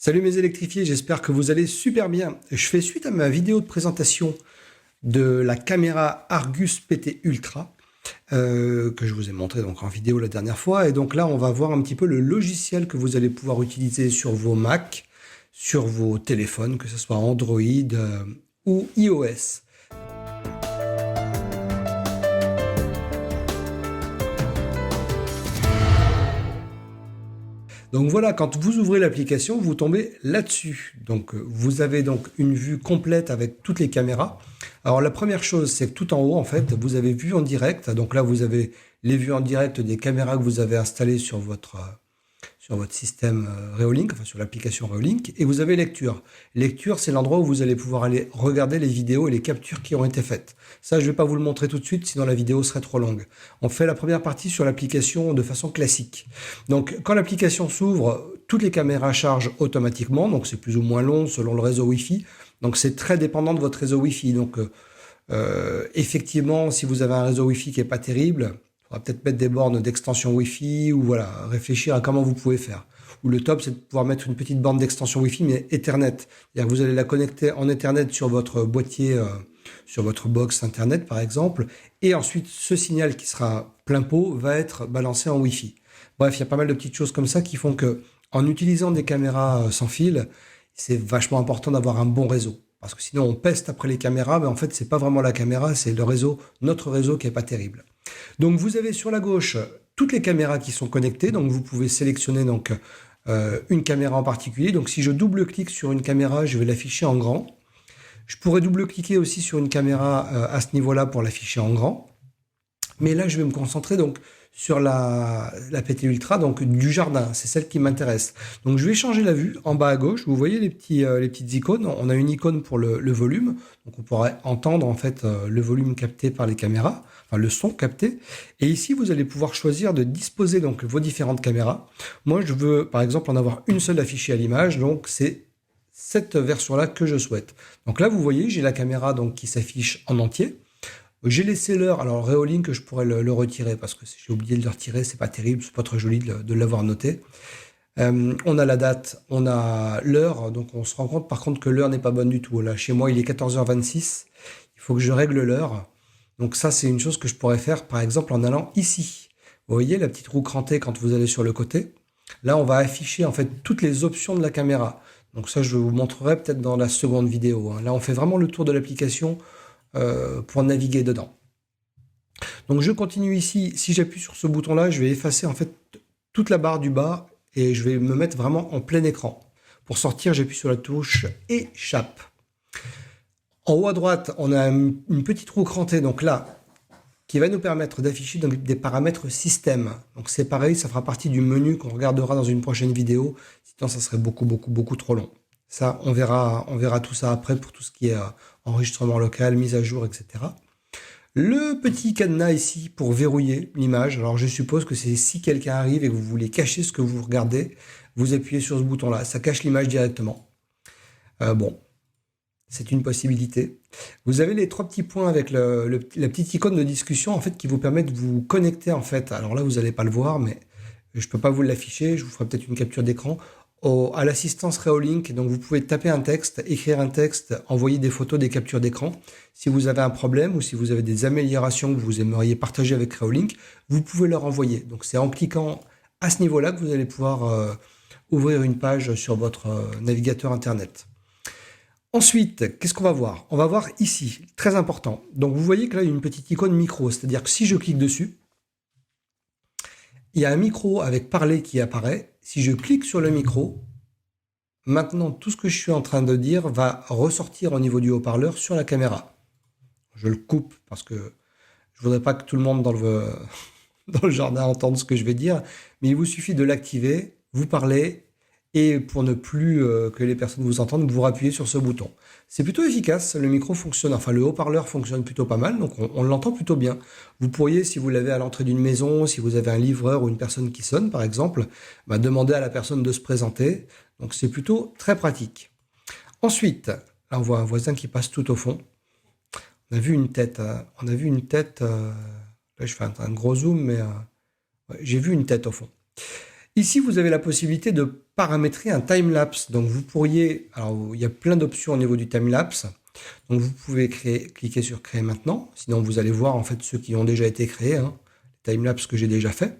Salut mes électrifiés, j'espère que vous allez super bien. Je fais suite à ma vidéo de présentation de la caméra Argus PT Ultra que je vous ai montré donc en vidéo la dernière fois. Et donc là, on va voir un petit peu le logiciel que vous allez pouvoir utiliser sur vos Mac, sur vos téléphones, que ce soit Android ou iOS. Donc voilà, quand vous ouvrez l'application, vous tombez là-dessus. Donc vous avez donc une vue complète avec toutes les caméras. Alors la première chose, c'est que tout en haut, en fait, vous avez vue en direct. Donc là, vous avez les vues en direct des caméras que vous avez installées sur votre système Reolink, enfin sur l'application Reolink, et vous avez lecture. Lecture, c'est l'endroit où vous allez pouvoir aller regarder les vidéos et les captures qui ont été faites. Ça, je ne vais pas vous le montrer tout de suite, sinon la vidéo serait trop longue. On fait la première partie sur l'application de façon classique. Donc, quand l'application s'ouvre, toutes les caméras chargent automatiquement, donc c'est plus ou moins long selon le réseau Wi-Fi. Donc, c'est très dépendant de votre réseau Wi-Fi. Donc, effectivement, si vous avez un réseau Wi-Fi qui est pas terrible, on va peut-être mettre des bornes d'extension Wi-Fi ou voilà, réfléchir à comment vous pouvez faire. Ou le top, c'est de pouvoir mettre une petite borne d'extension Wi-Fi, mais Ethernet. C'est-à-dire que vous allez la connecter en Ethernet sur votre boîtier, sur votre box Internet par exemple, et ensuite ce signal qui sera plein pot va être balancé en Wi-Fi. Bref, il y a pas mal de petites choses comme ça qui font que, en utilisant des caméras sans fil, c'est vachement important d'avoir un bon réseau. Parce que sinon on peste après les caméras, mais en fait c'est pas vraiment la caméra, c'est le réseau, notre réseau qui est pas terrible. Donc vous avez sur la gauche toutes les caméras qui sont connectées, donc vous pouvez sélectionner donc une caméra en particulier. Donc si je double-clique sur une caméra, je vais l'afficher en grand. Je pourrais double-cliquer aussi sur une caméra à ce niveau-là pour l'afficher en grand. Mais là, je vais me concentrer donc sur la PT Ultra, donc du jardin. C'est celle qui m'intéresse. Donc, je vais changer la vue. En bas à gauche, vous voyez les petites icônes. On a une icône pour le volume. Donc, on pourrait entendre en fait le volume capté par les caméras, enfin le son capté. Et ici, vous allez pouvoir choisir de disposer donc vos différentes caméras. Moi, je veux par exemple en avoir une seule affichée à l'image. Donc, c'est cette version-là que je souhaite. Donc là, vous voyez, j'ai la caméra donc qui s'affiche en entier. J'ai laissé l'heure, alors Reolink, je pourrais le retirer parce que si j'ai oublié de le retirer, c'est pas terrible, c'est pas très joli de l'avoir noté. On a la date, on a l'heure, donc on se rend compte par contre que l'heure n'est pas bonne du tout. Là, chez moi, il est 14h26, il faut que je règle l'heure. Donc ça, c'est une chose que je pourrais faire par exemple en allant ici. Vous voyez la petite roue crantée quand vous allez sur le côté. Là, on va afficher en fait toutes les options de la caméra. Donc ça, je vous montrerai peut-être dans la seconde vidéo. Là, on fait vraiment le tour de l'application pour naviguer dedans. Donc je continue ici. Si j'appuie sur ce bouton-là, je vais effacer en fait toute la barre du bas et je vais me mettre vraiment en plein écran. Pour sortir, j'appuie sur la touche Échappe. En haut à droite, on a une petite roue crantée, donc là, qui va nous permettre d'afficher des paramètres système. Donc c'est pareil, ça fera partie du menu qu'on regardera dans une prochaine vidéo. Sinon, ça serait beaucoup trop long. Ça, on verra tout ça après pour tout ce qui est enregistrement local, mise à jour, etc. Le petit cadenas ici pour verrouiller l'image. Alors je suppose que c'est si quelqu'un arrive et que vous voulez cacher ce que vous regardez, vous appuyez sur ce bouton-là. Ça cache l'image directement. Bon, c'est une possibilité. Vous avez les trois petits points avec la petite icône de discussion en fait qui vous permet de vous connecter en fait. Alors là, vous n'allez pas le voir, mais je ne peux pas vous l'afficher. Je vous ferai peut-être une capture d'écran. À l'assistance Reolink, donc vous pouvez taper un texte, écrire un texte, envoyer des photos, des captures d'écran. Si vous avez un problème ou si vous avez des améliorations que vous aimeriez partager avec Reolink, vous pouvez leur envoyer. Donc c'est en cliquant à ce niveau-là que vous allez pouvoir ouvrir une page sur votre navigateur Internet. Ensuite, qu'est-ce qu'on va voir? On va voir ici, très important. Donc vous voyez que là, il y a une petite icône micro, c'est-à-dire que si je clique dessus, il y a un micro avec parler qui apparaît. Si je clique sur le micro, maintenant tout ce que je suis en train de dire va ressortir au niveau du haut-parleur sur la caméra. Je le coupe parce que je voudrais pas que tout le monde dans le jardin entende ce que je vais dire, mais il vous suffit de l'activer, vous parlez, et pour ne plus que les personnes vous entendent, vous rappuyez sur ce bouton. C'est plutôt efficace, le micro fonctionne, enfin le haut-parleur fonctionne plutôt pas mal, donc on l'entend plutôt bien. Vous pourriez, si vous l'avez à l'entrée d'une maison, si vous avez un livreur ou une personne qui sonne par exemple, demander à la personne de se présenter, donc c'est plutôt très pratique. Ensuite, là on voit un voisin qui passe tout au fond. On a vu une tête, là je fais un gros zoom, mais j'ai vu une tête au fond. Ici, vous avez la possibilité de paramétrer un time-lapse. Donc vous pourriez, alors il y a plein d'options au niveau du time-lapse. Donc vous pouvez cliquer sur créer maintenant. Sinon vous allez voir en fait ceux qui ont déjà été créés, hein, les time-lapse que j'ai déjà fait.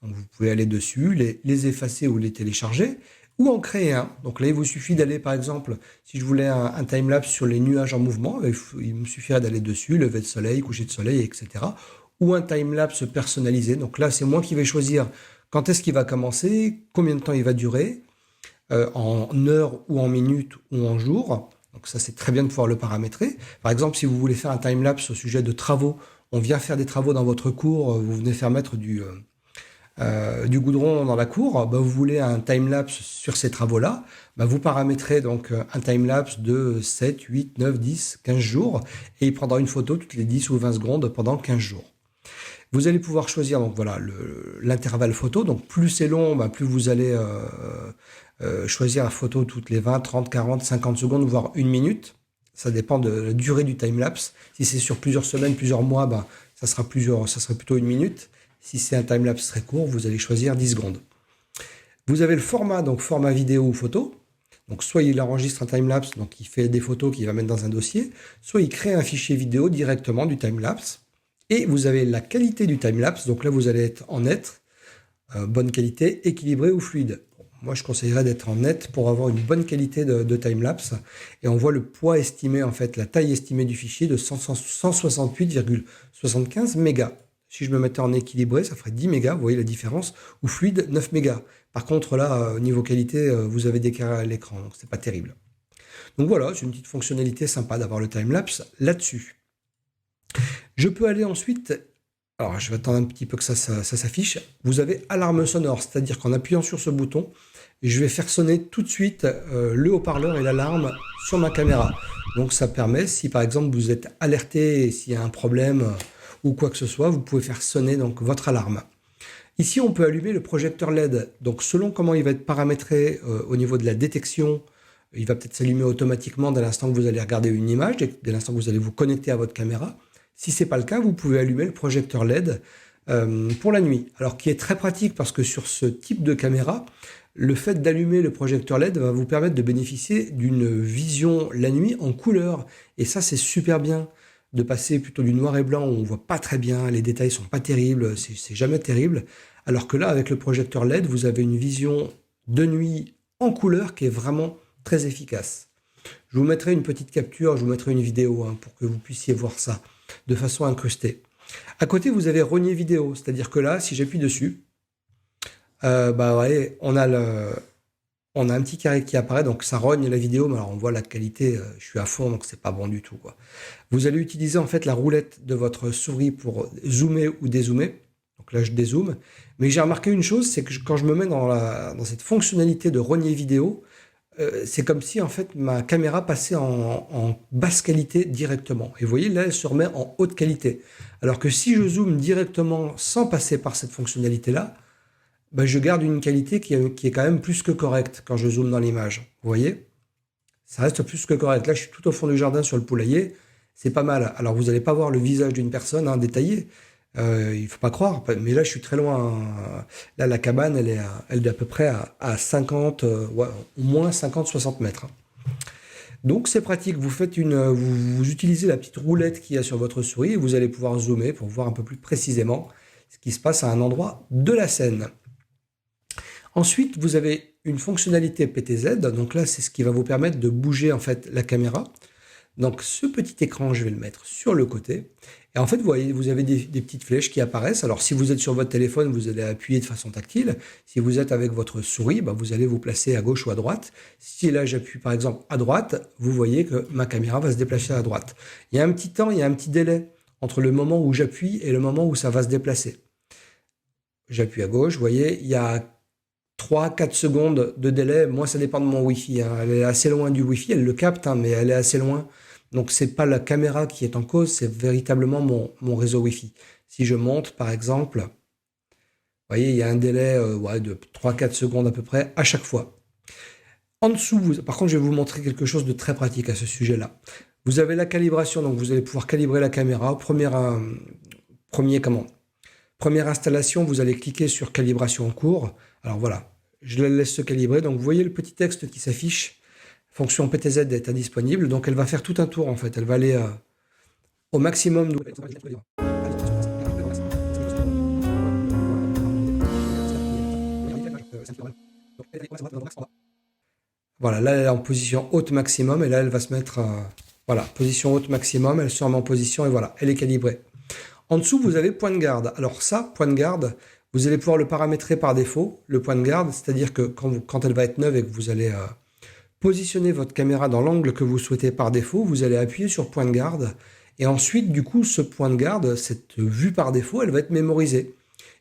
Donc vous pouvez aller dessus, les effacer ou les télécharger, ou en créer un. Donc là, il vous suffit d'aller, par exemple, si je voulais un time-lapse sur les nuages en mouvement, il me suffirait d'aller dessus, lever de soleil, coucher de soleil, etc. Ou un time-lapse personnalisé. Donc là, c'est moi qui vais choisir quand est-ce qu'il va commencer, combien de temps il va durer, en heures ou en minutes ou en jours. Donc ça, c'est très bien de pouvoir le paramétrer. Par exemple, si vous voulez faire un time-lapse au sujet de travaux, on vient faire des travaux dans votre cour, vous venez faire mettre du goudron dans la cour, bah, vous voulez un time-lapse sur ces travaux-là, bah, vous paramétrez donc un time-lapse de 7, 8, 9, 10, 15 jours et il prendra une photo toutes les 10 ou 20 secondes pendant 15 jours. Vous allez pouvoir choisir donc voilà l'intervalle photo. Donc plus c'est long, bah, plus vous allez choisir la photo toutes les 20, 30, 40, 50 secondes, voire une minute. Ça dépend de la durée du time-lapse. Si c'est sur plusieurs semaines, plusieurs mois, bah, ça sera plutôt une minute. Si c'est un time-lapse très court, vous allez choisir 10 secondes. Vous avez le format, donc format vidéo ou photo. Donc soit il enregistre un time-lapse, donc il fait des photos qu'il va mettre dans un dossier, soit il crée un fichier vidéo directement du time-lapse. Et vous avez la qualité du time-lapse, donc là vous allez être en net, bonne qualité, équilibré ou fluide. Moi je conseillerais d'être en net pour avoir une bonne qualité de time-lapse. Et on voit le poids estimé, en fait, la taille estimée du fichier de 168,75 mégas. Si je me mettais en équilibré, ça ferait 10 mégas, vous voyez la différence, ou fluide, 9 mégas. Par contre, là, au niveau qualité, vous avez décalé à l'écran, donc c'est pas terrible. Donc voilà, c'est une petite fonctionnalité sympa d'avoir le time-lapse là-dessus. Je peux aller ensuite, alors je vais attendre un petit peu que ça s'affiche, vous avez alarme sonore, c'est-à-dire qu'en appuyant sur ce bouton, je vais faire sonner tout de suite le haut-parleur et l'alarme sur ma caméra. Donc ça permet, si par exemple vous êtes alerté, s'il y a un problème ou quoi que ce soit, vous pouvez faire sonner donc votre alarme. Ici, on peut allumer le projecteur LED. Donc, selon comment il va être paramétré au niveau de la détection, il va peut-être s'allumer automatiquement dès l'instant que vous allez regarder une image, dès l'instant que vous allez vous connecter à votre caméra. Si ce n'est pas le cas, vous pouvez allumer le projecteur LED pour la nuit. Alors, qui est très pratique parce que sur ce type de caméra, le fait d'allumer le projecteur LED va vous permettre de bénéficier d'une vision la nuit en couleur. Et ça, c'est super bien. De passer plutôt du noir et blanc où on voit pas très bien, les détails sont pas terribles, c'est jamais terrible. Alors que là, avec le projecteur LED, vous avez une vision de nuit en couleur qui est vraiment très efficace. Je vous mettrai une petite capture, je vous mettrai une vidéo pour que vous puissiez voir ça de façon incrustée. À côté, vous avez rogner vidéo, c'est-à-dire que là, si j'appuie dessus, ouais, on a un petit carré qui apparaît, donc ça rogne la vidéo, mais alors on voit la qualité, je suis à fond, donc c'est pas bon du tout, quoi. Vous allez utiliser en fait la roulette de votre souris pour zoomer ou dézoomer. Donc là, je dézoome. Mais j'ai remarqué une chose, c'est que quand je me mets dans cette fonctionnalité de rogner vidéo, c'est comme si en fait ma caméra passait en basse qualité directement. Et vous voyez, là, elle se remet en haute qualité. Alors que si je zoome directement sans passer par cette fonctionnalité-là, je garde une qualité qui est quand même plus que correcte quand je zoome dans l'image. Vous voyez? Ça reste plus que correct. Là, je suis tout au fond du jardin sur le poulailler. C'est pas mal. Alors, vous n'allez pas voir le visage d'une personne détaillé. Il faut pas croire. Mais là, je suis très loin. Là, la cabane, elle est à peu près à 50, au moins 50-60 mètres. Donc, c'est pratique. Vous utilisez la petite roulette qu'il y a sur votre souris et vous allez pouvoir zoomer pour voir un peu plus précisément ce qui se passe à un endroit de la scène. Ensuite, vous avez une fonctionnalité PTZ. Donc là, c'est ce qui va vous permettre de bouger en fait la caméra. Donc ce petit écran, je vais le mettre sur le côté. Et en fait, vous voyez, vous avez des petites flèches qui apparaissent. Alors si vous êtes sur votre téléphone, vous allez appuyer de façon tactile. Si vous êtes avec votre souris, vous allez vous placer à gauche ou à droite. Si là, j'appuie par exemple à droite, vous voyez que ma caméra va se déplacer à droite. Il y a un petit temps, il y a un petit délai entre le moment où j'appuie et le moment où ça va se déplacer. J'appuie à gauche, vous voyez, il y a 3-4 secondes de délai. Moi, ça dépend de mon Wi-Fi. Elle est assez loin du Wi-Fi, elle le capte, mais elle est assez loin. Donc, c'est pas la caméra qui est en cause, c'est véritablement mon réseau Wi-Fi. Si je monte, par exemple, vous voyez, il y a un délai de 3-4 secondes à peu près à chaque fois. En dessous, par contre, je vais vous montrer quelque chose de très pratique à ce sujet-là. Vous avez la calibration, donc vous allez pouvoir calibrer la caméra. Première installation, vous allez cliquer sur calibration en cours. Alors voilà, je la laisse se calibrer. Donc vous voyez le petit texte qui s'affiche, fonction PTZ est indisponible. Donc elle va faire tout un tour en fait. Elle va aller au maximum. Voilà, là elle est en position haute maximum et là elle va se mettre voilà, position haute maximum, elle se remet en position et voilà, elle est calibrée. En dessous, vous avez point de garde. Alors ça, point de garde, vous allez pouvoir le paramétrer par défaut, le point de garde, c'est-à-dire que quand elle va être neuve et que vous allez positionner votre caméra dans l'angle que vous souhaitez par défaut, vous allez appuyer sur point de garde et ensuite, du coup, ce point de garde, cette vue par défaut, elle va être mémorisée.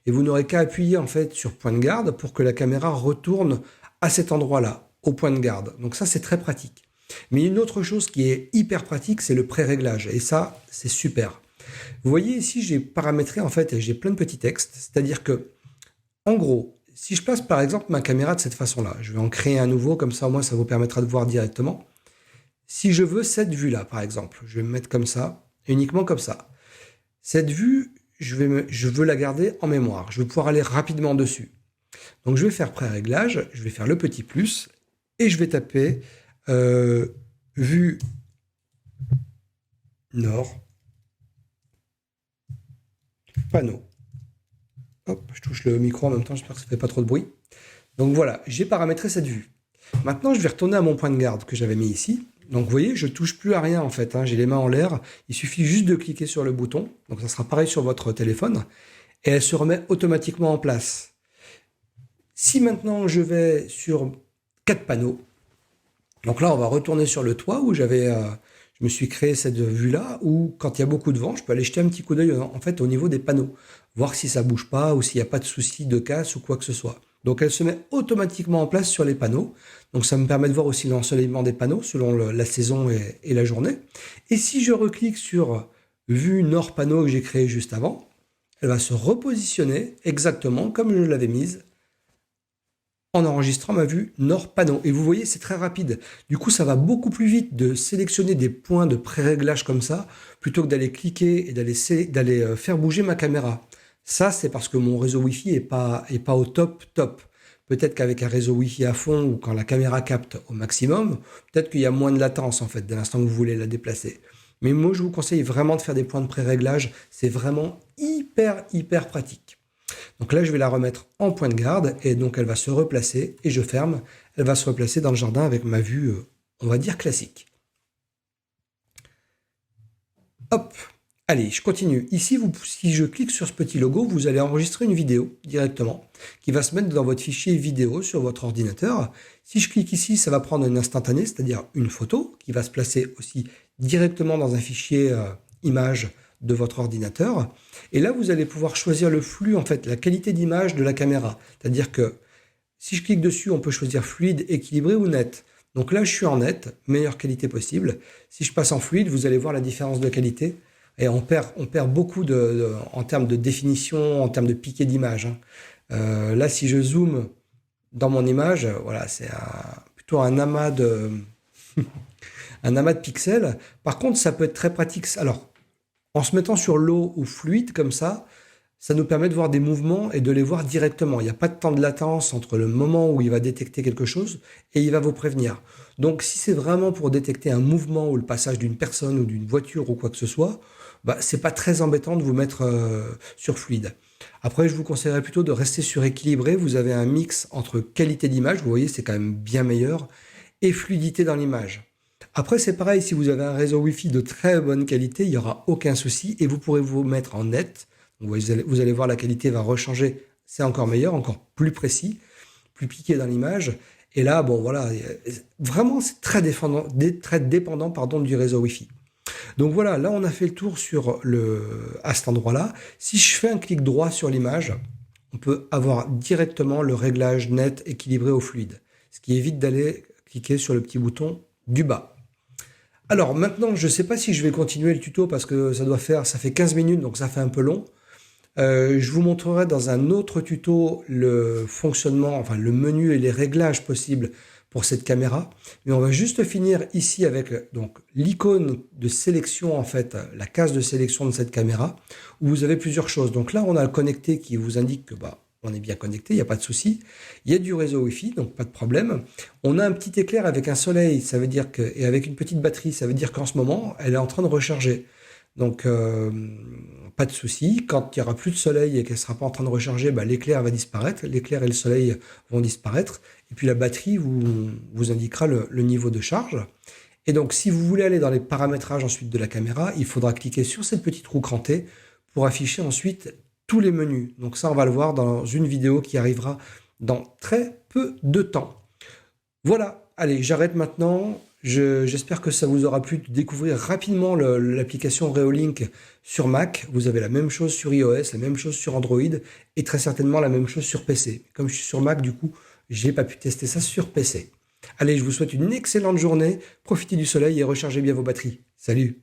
Et vous n'aurez qu'à appuyer en fait sur point de garde pour que la caméra retourne à cet endroit-là, au point de garde. Donc ça, c'est très pratique. Mais une autre chose qui est hyper pratique, c'est le pré-réglage. Et ça, c'est super. Vous voyez ici, j'ai paramétré en fait, et j'ai plein de petits textes. C'est-à-dire que, en gros, si je place par exemple ma caméra de cette façon-là, je vais en créer un nouveau, comme ça au moins ça vous permettra de voir directement. Si je veux cette vue-là, par exemple, je vais me mettre comme ça, uniquement comme ça. Cette vue, je veux la garder en mémoire. Je veux pouvoir aller rapidement dessus. Donc je vais faire pré-réglage, je vais faire le petit plus, et je vais taper vue nord, panneau. Hop, je touche le micro en même temps, j'espère que ça ne fait pas trop de bruit. Donc voilà, j'ai paramétré cette vue. Maintenant, je vais retourner à mon point de garde que j'avais mis ici. Donc vous voyez, je ne touche plus à rien en fait, hein. J'ai les mains en l'air. Il suffit juste de cliquer sur le bouton. Donc ça sera pareil sur votre téléphone. Et elle se remet automatiquement en place. Si maintenant je vais sur 4 panneaux, donc là on va retourner sur le toit où je me suis créé cette vue-là, où quand il y a beaucoup de vent, je peux aller jeter un petit coup d'œil en fait au niveau des panneaux, voir si ça bouge pas ou s'il n'y a pas de souci de casse ou quoi que ce soit. Donc elle se met automatiquement en place sur les panneaux. Donc ça me permet de voir aussi l'ensoleillement des panneaux selon la saison et la journée. Et si je reclique sur vue nord panneau que j'ai créé juste avant, elle va se repositionner exactement comme je l'avais mise en enregistrant ma vue nord panneau. Et vous voyez, c'est très rapide. Du coup, ça va beaucoup plus vite de sélectionner des points de pré-réglage comme ça, plutôt que d'aller cliquer et d'aller faire bouger ma caméra. Ça, c'est parce que mon réseau Wi-Fi est pas au top. Peut-être qu'avec un réseau Wi-Fi à fond ou quand la caméra capte au maximum, peut-être qu'il y a moins de latence en fait, dès l'instant que vous voulez la déplacer. Mais moi, je vous conseille vraiment de faire des points de pré-réglage. C'est vraiment hyper pratique. Donc là, je vais la remettre en point de garde et donc elle va se replacer et je ferme. Elle va se replacer dans le jardin avec ma vue, on va dire classique. Hop, allez, je continue. Ici, si je clique sur ce petit logo, vous allez enregistrer une vidéo directement qui va se mettre dans votre fichier vidéo sur votre ordinateur. Si je clique ici, ça va prendre un instantané, c'est-à-dire une photo qui va se placer aussi directement dans un fichier image de votre ordinateur. Et là, vous allez pouvoir choisir le flux, en fait, la qualité d'image de la caméra. C'est-à-dire que si je clique dessus, on peut choisir fluide, équilibré ou net. Donc là, je suis en net, meilleure qualité possible. Si je passe en fluide, vous allez voir la différence de qualité. Et on perd beaucoup en termes de définition, en termes de piqué d'image. Là, si je zoome dans mon image, voilà, c'est plutôt un amas de pixels. Par contre, ça peut être très pratique. Alors, en se mettant sur l'eau ou fluide comme ça nous permet de voir des mouvements et de les voir directement. Il n'y a pas de temps de latence entre le moment où il va détecter quelque chose et il va vous prévenir. Donc si c'est vraiment pour détecter un mouvement ou le passage d'une personne ou d'une voiture ou quoi que ce soit, c'est pas très embêtant de vous mettre sur fluide. Après, je vous conseillerais plutôt de rester sur équilibré. Vous avez un mix entre qualité d'image, vous voyez, c'est quand même bien meilleur, et fluidité dans l'image. Après, c'est pareil, si vous avez un réseau Wi-Fi de très bonne qualité, il n'y aura aucun souci et vous pourrez vous mettre en net. Vous allez voir, la qualité va rechanger, c'est encore meilleur, encore plus précis, plus piqué dans l'image. Et là, bon, voilà, vraiment, c'est très dépendant du réseau Wi-Fi. Donc voilà, là, on a fait le tour à cet endroit-là. Si je fais un clic droit sur l'image, on peut avoir directement le réglage net équilibré au fluide, ce qui évite d'aller cliquer sur le petit bouton du bas. Alors maintenant, je ne sais pas si je vais continuer le tuto parce que ça fait 15 minutes, donc ça fait un peu long. Je vous montrerai dans un autre tuto le fonctionnement, enfin le menu et les réglages possibles pour cette caméra. Mais on va juste finir ici avec donc l'icône de sélection, en fait, la case de sélection de cette caméra, où vous avez plusieurs choses. Donc là, on a le connecté qui vous indique que on est bien connecté, il n'y a pas de souci. Il y a du réseau Wi-Fi, donc pas de problème. On a un petit éclair avec un soleil, ça veut dire que, et avec une petite batterie, ça veut dire qu'en ce moment, elle est en train de recharger. Donc, pas de souci. Quand il n'y aura plus de soleil et qu'elle ne sera pas en train de recharger, bah, l'éclair va disparaître. L'éclair et le soleil vont disparaître. Et puis la batterie vous indiquera le niveau de charge. Et donc, si vous voulez aller dans les paramétrages ensuite de la caméra, il faudra cliquer sur cette petite roue crantée pour afficher ensuite tous les menus. Donc ça, on va le voir dans une vidéo qui arrivera dans très peu de temps. Voilà, allez, j'arrête maintenant. J'espère que ça vous aura plu de découvrir rapidement l'application Reolink sur Mac. Vous avez la même chose sur iOS, la même chose sur Android et très certainement la même chose sur PC. Comme je suis sur Mac, du coup, j'ai pas pu tester ça sur PC. Allez, je vous souhaite une excellente journée. Profitez du soleil et rechargez bien vos batteries. Salut!